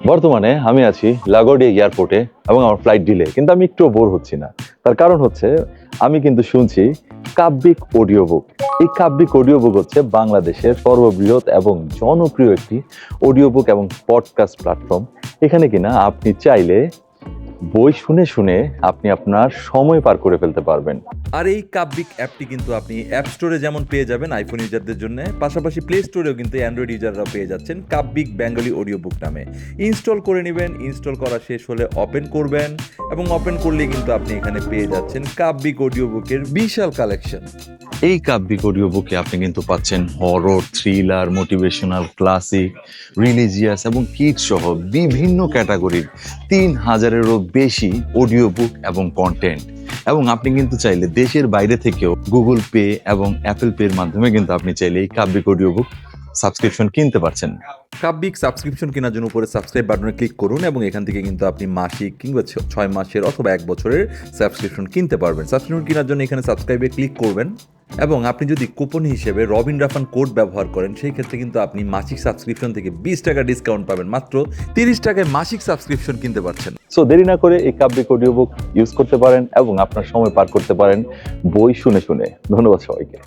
বর্তমানে আমি আছি লাগোডিয়া এয়ারপোর্টে এবং আমার ফ্লাইট ডিলে, কিন্তু আমি একটু বোর হচ্ছি না। তার কারণ হচ্ছে আমি কিন্তু শুনছি কাব্যিক অডিও বুক। এই কাব্যিক অডিও বুক হচ্ছে বাংলাদেশের সর্ববৃহৎ এবং জনপ্রিয় একটি অডিও বুক এবং পডকাস্ট প্ল্যাটফর্ম। এখানে কিনা আপনি চাইলে বই শুনে শুনে আপনি আপনার সময় পার করে ফেলতে পারবেন। আর এই কাব্যিক অ্যাপটি কিন্তু আপনি অ্যাপ স্টোরে যেমন পেয়ে যাবেন আইফোন ইউজারদের জন্য, পাশাপাশি প্লে স্টোরেও কিন্তু অ্যান্ড্রয়েড ইউজাররাও পেয়ে যাচ্ছেন কাব্যিক বেঙ্গলি অডিও বুক নামে। ইনস্টল করে নেবেন, ইনস্টল করা শেষ হলে ওপেন করবেন এবং ওপেন করলেই কিন্তু আপনি এখানে পেয়ে যাচ্ছেন কাব্যিক অডিও বুকের বিশাল কালেকশন। এই কাব্যিক অডিও বুকে আপনি কিন্তু পাচ্ছেন horror, thriller, motivational, classic, religious এবং কিডস সহ বিভিন্ন ক্যাটাগরির ৩,০০০-এরও বেশি অডিও বুক এবং কন্টেন্ট। এবং আপনি কিন্তু চাইলে দেশের বাইরে থেকেও গুগল পে এবং অ্যাপেল পের মাধ্যমে কিন্তু আপনি চাইলে এই কাব্যিক অডিও বুক সাবস্ক্রিপশন কিনতে পারছেন। কাব্যিক সাবস্ক্রিপশন কেনার জন্য উপরে সাবস্ক্রাইব বাটনে ক্লিক করুন এবং এখান থেকে কিন্তু আপনি মাসিক কিংবা ৬ মাসের অথবা ১ বছরের সাবস্ক্রিপশন কিনতে পারবেন। সাবস্ক্রিপশন কেনার জন্য এখানে সাবস্ক্রাইবে ক্লিক করবেন এবং আপনি যদি কুপন হিসেবে রবিন রাফান কোড ব্যবহার করেন সেই ক্ষেত্রে কিন্তু আপনি মাসিক সাবস্ক্রিপশন থেকে ২০ টাকা ডিসকাউন্ট পাবেন। মাত্র ৩০ টাকায় মাসিক সাবস্ক্রিপশন কিনতে পারছেন। সো দেরি না করে এই কাব্যিক অডিও বুক ইউজ করতে পারেন এবং আপনার সময় পার করতে পারেন বই শুনে শুনে। ধন্যবাদ সবাইকে।